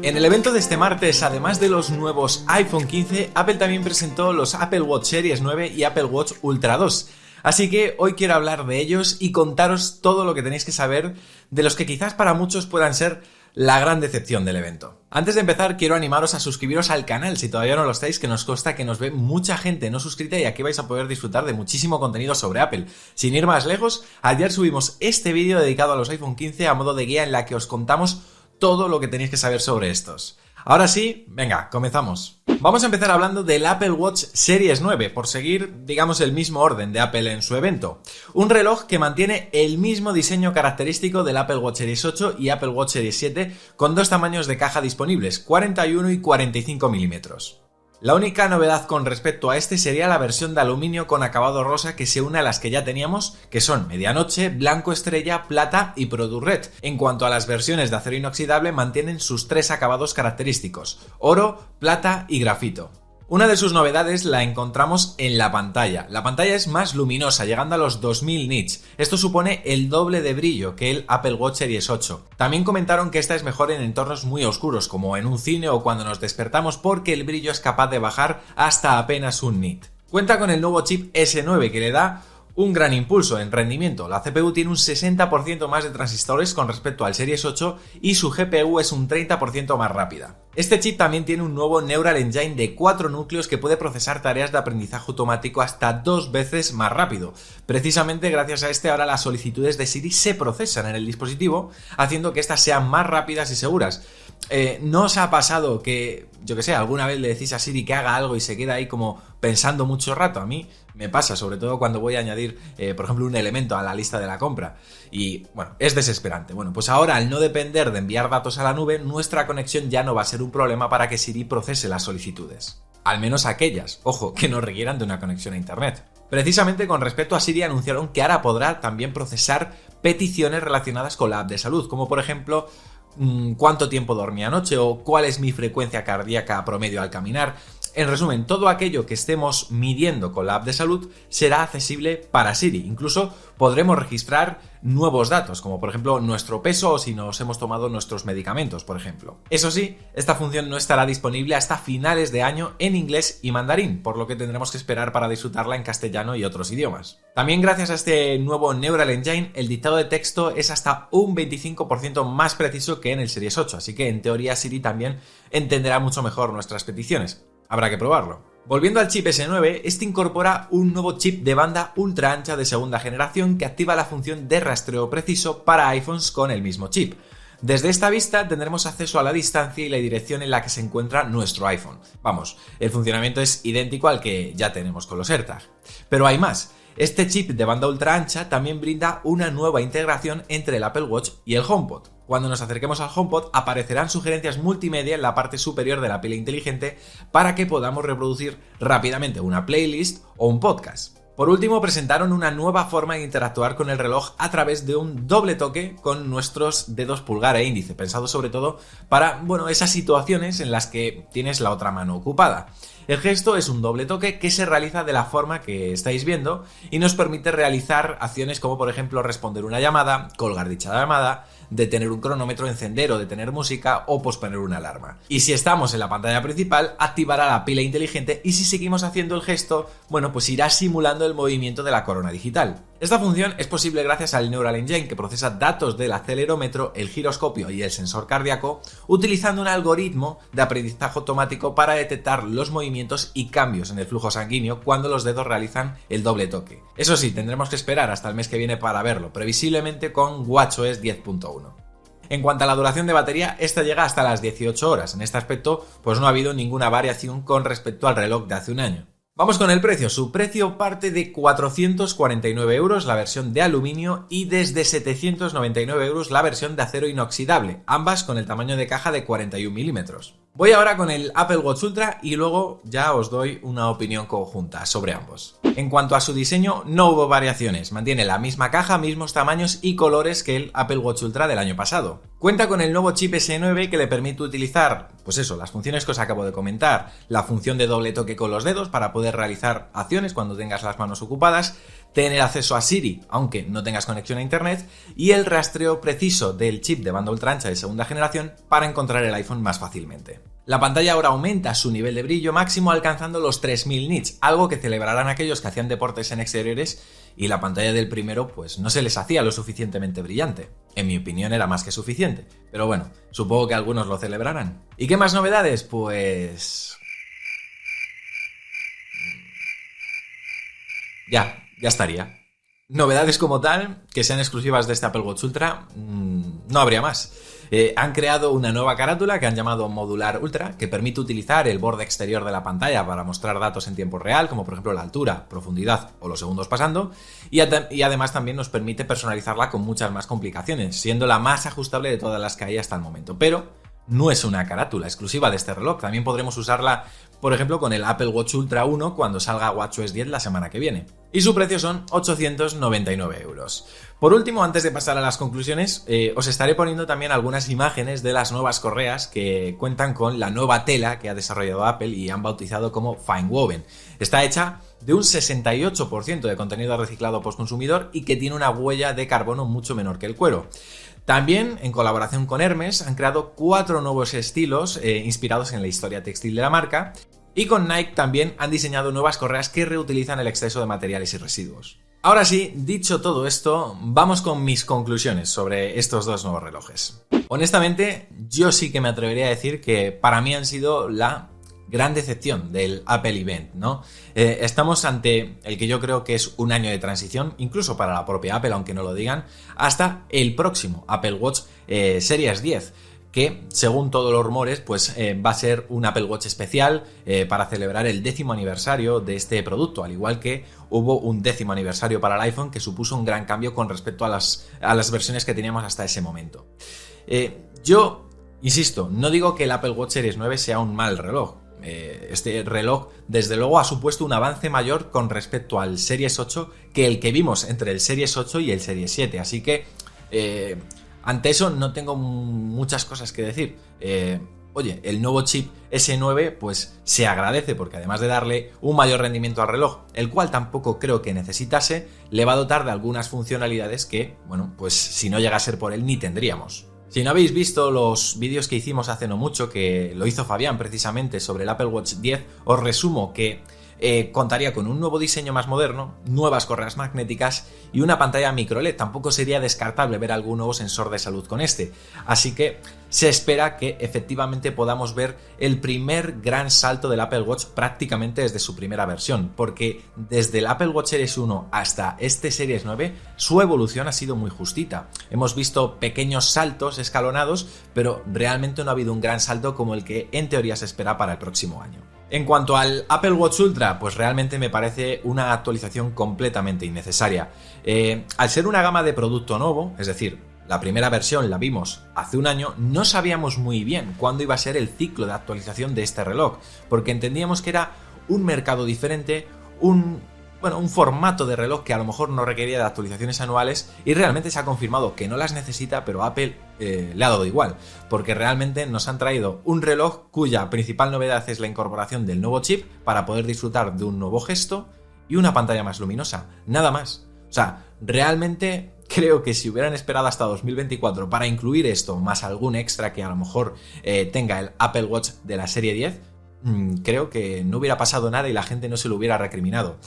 En el evento de este martes, además de los nuevos iPhone 15, Apple también presentó los Apple Watch Series 9 y Apple Watch Ultra 2. Así que hoy quiero hablar de ellos y contaros todo lo que tenéis que saber de los que quizás para muchos puedan ser la gran decepción del evento. Antes de empezar, quiero animaros a suscribiros al canal si todavía no lo estáis, que nos consta que nos ve mucha gente no suscrita y aquí vais a poder disfrutar de muchísimo contenido sobre Apple. Sin ir más lejos, ayer subimos este vídeo dedicado a los iPhone 15 a modo de guía en la que os contamos todo lo que tenéis que saber sobre estos. Ahora sí, venga, comenzamos. Vamos a empezar hablando del Apple Watch Series 9, por seguir, digamos, el mismo orden de Apple en su evento. Un reloj que mantiene el mismo diseño característico del Apple Watch Series 8 y Apple Watch Series 7, con dos tamaños de caja disponibles, 41 y 45 milímetros. La única novedad con respecto a este sería la versión de aluminio con acabado rosa que se une a las que ya teníamos, que son medianoche, blanco estrella, plata y Product Red. En cuanto a las versiones de acero inoxidable, mantienen sus tres acabados característicos: oro, plata y grafito. Una de sus novedades la encontramos en la pantalla. La pantalla es más luminosa, llegando a los 2000 nits. Esto supone el doble de brillo que el Apple Watch Series 8. También comentaron que esta es mejor en entornos muy oscuros, como en un cine o cuando nos despertamos, porque el brillo es capaz de bajar hasta apenas un nit. Cuenta con el nuevo chip S9 que le da un gran impulso en rendimiento. La CPU tiene un 60% más de transistores con respecto al Series 8 y su GPU es un 30% más rápida. Este chip también tiene un nuevo Neural Engine de 4 núcleos que puede procesar tareas de aprendizaje automático hasta 2 veces más rápido. Precisamente gracias a este ahora las solicitudes de Siri se procesan en el dispositivo, haciendo que estas sean más rápidas y seguras. ¿No os ha pasado que, yo que sé, alguna vez le decís a Siri que haga algo y se queda ahí como pensando mucho rato? A mí me pasa, sobre todo cuando voy a añadir, por ejemplo, un elemento a la lista de la compra. Y, bueno, es desesperante. Bueno, pues ahora, al no depender de enviar datos a la nube, nuestra conexión ya no va a ser un problema para que Siri procese las solicitudes. Al menos aquellas, ojo, que no requieran de una conexión a internet. Precisamente con respecto a Siri anunciaron que ahora podrá también procesar peticiones relacionadas con la app de salud, como por ejemplo cuánto tiempo dormí anoche o cuál es mi frecuencia cardíaca promedio al caminar. En resumen, todo aquello que estemos midiendo con la app de salud será accesible para Siri. Incluso podremos registrar nuevos datos, como por ejemplo nuestro peso o si nos hemos tomado nuestros medicamentos, por ejemplo. Eso sí, esta función no estará disponible hasta finales de año en inglés y mandarín, por lo que tendremos que esperar para disfrutarla en castellano y otros idiomas. También gracias a este nuevo Neural Engine, el dictado de texto es hasta un 25% más preciso que en el Series 8, así que en teoría Siri también entenderá mucho mejor nuestras peticiones. Habrá que probarlo. Volviendo al chip S9, este incorpora un nuevo chip de banda ultra ancha de segunda generación que activa la función de rastreo preciso para iPhones con el mismo chip. Desde esta vista tendremos acceso a la distancia y la dirección en la que se encuentra nuestro iPhone. Vamos, el funcionamiento es idéntico al que ya tenemos con los AirTag. Pero hay más. Este chip de banda ultra ancha también brinda una nueva integración entre el Apple Watch y el HomePod. Cuando nos acerquemos al HomePod aparecerán sugerencias multimedia en la parte superior de la pila inteligente para que podamos reproducir rápidamente una playlist o un podcast. Por último, presentaron una nueva forma de interactuar con el reloj a través de un doble toque con nuestros dedos pulgar e índice, pensado sobre todo para, esas situaciones en las que tienes la otra mano ocupada. El gesto es un doble toque que se realiza de la forma que estáis viendo y nos permite realizar acciones como por ejemplo responder una llamada, colgar dicha llamada, detener un cronómetro, encender o detener música o posponer una alarma. Y si estamos en la pantalla principal, activará la pila inteligente y si seguimos haciendo el gesto, pues irá simulando el movimiento de la corona digital. Esta función es posible gracias al Neural Engine que procesa datos del acelerómetro, el giroscopio y el sensor cardíaco, utilizando un algoritmo de aprendizaje automático para detectar los movimientos y cambios en el flujo sanguíneo cuando los dedos realizan el doble toque. Eso sí, tendremos que esperar hasta el mes que viene para verlo, previsiblemente con WatchOS 10.1. En cuanto a la duración de batería, esta llega hasta las 18 horas. En este aspecto, no ha habido ninguna variación con respecto al reloj de hace un año. Vamos con el precio. Su precio parte de 449 euros la versión de aluminio y desde 799 euros la versión de acero inoxidable, ambas con el tamaño de caja de 41 milímetros. Voy ahora con el Apple Watch Ultra y luego ya os doy una opinión conjunta sobre ambos. En cuanto a su diseño, no hubo variaciones, mantiene la misma caja, mismos tamaños y colores que el Apple Watch Ultra del año pasado. Cuenta con el nuevo chip S9 que le permite utilizar, pues eso, las funciones que os acabo de comentar, la función de doble toque con los dedos para poder realizar acciones cuando tengas las manos ocupadas, tener acceso a Siri aunque no tengas conexión a internet y el rastreo preciso del chip de banda ultra ancha de segunda generación para encontrar el iPhone más fácilmente. La pantalla ahora aumenta su nivel de brillo máximo alcanzando los 3000 nits, algo que celebrarán aquellos que hacían deportes en exteriores y la pantalla del primero pues no se les hacía lo suficientemente brillante. En mi opinión era más que suficiente, pero bueno, supongo que algunos lo celebrarán. ¿Y qué más novedades? Pues... Ya estaría. Novedades como tal, que sean exclusivas de este Apple Watch Ultra, no habría más. Han creado una nueva carátula que han llamado Modular Ultra, que permite utilizar el borde exterior de la pantalla para mostrar datos en tiempo real, como por ejemplo la altura, profundidad o los segundos pasando, y además también nos permite personalizarla con muchas más complicaciones, siendo la más ajustable de todas las que hay hasta el momento. Pero no es una carátula exclusiva de este reloj, también podremos usarla, por ejemplo, con el Apple Watch Ultra 1 cuando salga WatchOS 10 la semana que viene. Y su precio son 899 euros. Por último, antes de pasar a las conclusiones, os estaré poniendo también algunas imágenes de las nuevas correas que cuentan con la nueva tela que ha desarrollado Apple y han bautizado como Fine Woven. Está hecha de un 68% de contenido reciclado postconsumidor y que tiene una huella de carbono mucho menor que el cuero. También, en colaboración con Hermes, han creado 4 nuevos estilos inspirados en la historia textil de la marca, y con Nike también han diseñado nuevas correas que reutilizan el exceso de materiales y residuos. Ahora sí, dicho todo esto, vamos con mis conclusiones sobre estos dos nuevos relojes. Honestamente, yo sí que me atrevería a decir que para mí han sido la gran decepción del Apple Event, ¿no? Estamos ante el que yo creo que es un año de transición, incluso para la propia Apple, aunque no lo digan, hasta el próximo Apple Watch Series 10, que según todos los rumores pues va a ser un Apple Watch especial para celebrar el 10º aniversario de este producto, al igual que hubo un 10º aniversario para el iPhone que supuso un gran cambio con respecto a las versiones que teníamos hasta ese momento. Yo insisto, no digo que el Apple Watch Series 9 sea un mal reloj. Este reloj desde luego ha supuesto un avance mayor con respecto al Series 8 que el que vimos entre el Series 8 y el Series 7, así que ante eso no tengo muchas cosas que decir. Oye, el nuevo chip S9 pues se agradece porque además de darle un mayor rendimiento al reloj, el cual tampoco creo que necesitase, le va a dotar de algunas funcionalidades que, bueno, pues si no llega a ser por él ni tendríamos. Si no habéis visto los vídeos que hicimos hace no mucho, que lo hizo Fabián precisamente sobre el Apple Watch 10, os resumo que contaría con un nuevo diseño más moderno, nuevas correas magnéticas y una pantalla micro LED. Tampoco sería descartable ver algún nuevo sensor de salud con este. Así que se espera que efectivamente podamos ver el primer gran salto del Apple Watch prácticamente desde su primera versión, porque desde el Apple Watch Series 1 hasta este Series 9 su evolución ha sido muy justita. Hemos visto pequeños saltos escalonados, pero realmente no ha habido un gran salto como el que en teoría se espera para el próximo año. En cuanto al Apple Watch Ultra, pues realmente me parece una actualización completamente innecesaria. Al ser una gama de producto nuevo, es decir, la primera versión la vimos hace un año, no sabíamos muy bien cuándo iba a ser el ciclo de actualización de este reloj, porque entendíamos que era un mercado diferente, un formato de reloj que a lo mejor no requería de actualizaciones anuales, y realmente se ha confirmado que no las necesita, pero Apple le ha dado igual, porque realmente nos han traído un reloj cuya principal novedad es la incorporación del nuevo chip para poder disfrutar de un nuevo gesto y una pantalla más luminosa, nada más. O sea, realmente creo que si hubieran esperado hasta 2024 para incluir esto, más algún extra que a lo mejor tenga el Apple Watch de la serie 10, creo que no hubiera pasado nada y la gente no se lo hubiera recriminado.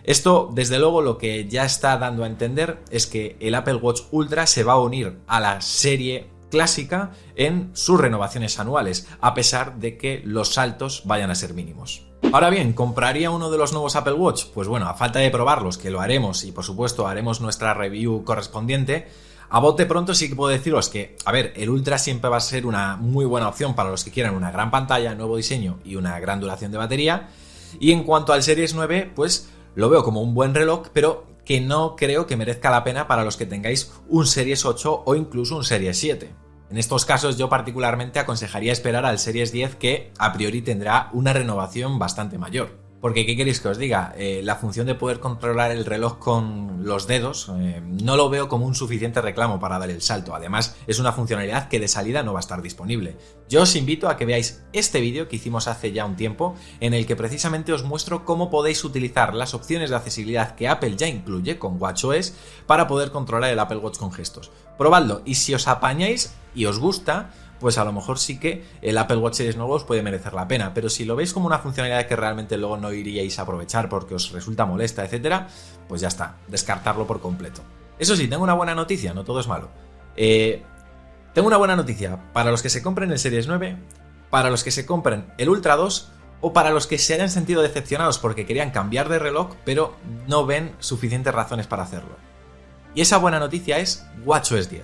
Esto, desde luego, lo que ya está dando a entender es que el Apple Watch Ultra se va a unir a la serie clásica en sus renovaciones anuales, a pesar de que los saltos vayan a ser mínimos. Ahora bien, ¿compraría uno de los nuevos Apple Watch? Pues bueno, a falta de probarlos, que lo haremos y por supuesto haremos nuestra review correspondiente, a bote pronto sí que puedo deciros que, a ver, el Ultra siempre va a ser una muy buena opción para los que quieran una gran pantalla, nuevo diseño y una gran duración de batería. Y en cuanto al Series 9, pues lo veo como un buen reloj, pero que no creo que merezca la pena para los que tengáis un Series 8 o incluso un Series 7. En estos casos yo particularmente aconsejaría esperar al Series 10, que a priori tendrá una renovación bastante mayor. Porque, ¿qué queréis que os diga? La función de poder controlar el reloj con los dedos no lo veo como un suficiente reclamo para dar el salto. Además, es una funcionalidad que de salida no va a estar disponible. Yo os invito a que veáis este vídeo que hicimos hace ya un tiempo, en el que precisamente os muestro cómo podéis utilizar las opciones de accesibilidad que Apple ya incluye con WatchOS para poder controlar el Apple Watch con gestos. Probadlo y si os apañáis y os gusta, pues a lo mejor sí que el Apple Watch Series nuevo os puede merecer la pena, pero si lo veis como una funcionalidad que realmente luego no iríais a aprovechar porque os resulta molesta, etcétera, pues ya está, descartarlo por completo. Eso sí, tengo una buena noticia, no todo es malo. Tengo una buena noticia para los que se compren el Series 9, para los que se compren el Ultra 2 o para los que se hayan sentido decepcionados porque querían cambiar de reloj pero no ven suficientes razones para hacerlo. Y esa buena noticia es WatchOS 10.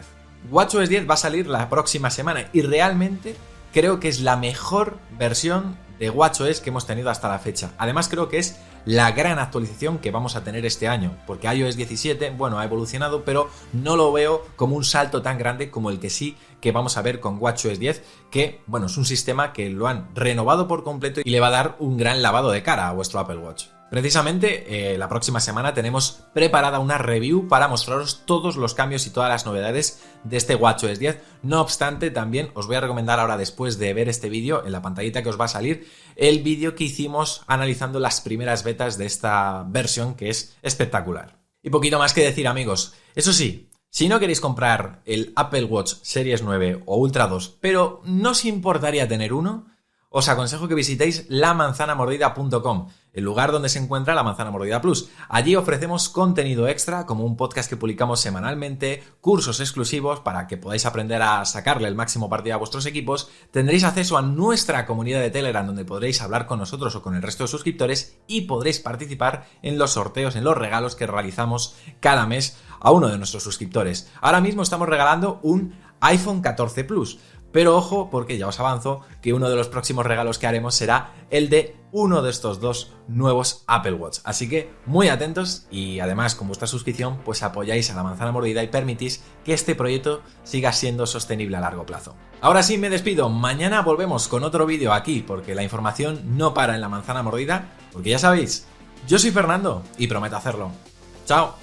WatchOS 10 va a salir la próxima semana y realmente creo que es la mejor versión de WatchOS que hemos tenido hasta la fecha. Además creo que es la gran actualización que vamos a tener este año, porque iOS 17, bueno, ha evolucionado, pero no lo veo como un salto tan grande como el que sí que vamos a ver con WatchOS 10, que, bueno, es un sistema que lo han renovado por completo y le va a dar un gran lavado de cara a vuestro Apple Watch. Precisamente la próxima semana tenemos preparada una review para mostraros todos los cambios y todas las novedades de este WatchOS 10. No obstante, también os voy a recomendar ahora, después de ver este vídeo, en la pantallita que os va a salir, el vídeo que hicimos analizando las primeras betas de esta versión, que es espectacular. Y poquito más que decir, amigos. Eso sí, si no queréis comprar el Apple Watch Series 9 o Ultra 2, pero no os importaría tener uno, os aconsejo que visitéis lamanzanamordida.com, el lugar donde se encuentra La Manzana Mordida Plus. Allí ofrecemos contenido extra, como un podcast que publicamos semanalmente, cursos exclusivos para que podáis aprender a sacarle el máximo partido a vuestros equipos. Tendréis acceso a nuestra comunidad de Telegram, donde podréis hablar con nosotros o con el resto de suscriptores y podréis participar en los sorteos, en los regalos que realizamos cada mes a uno de nuestros suscriptores. Ahora mismo estamos regalando un iPhone 14 Plus. Pero ojo, porque ya os avanzo que uno de los próximos regalos que haremos será el de uno de estos dos nuevos Apple Watch. Así que muy atentos y además con vuestra suscripción pues apoyáis a La Manzana Mordida y permitís que este proyecto siga siendo sostenible a largo plazo. Ahora sí me despido, mañana volvemos con otro vídeo aquí porque la información no para en La Manzana Mordida, porque ya sabéis, yo soy Fernando y prometo hacerlo. ¡Chao!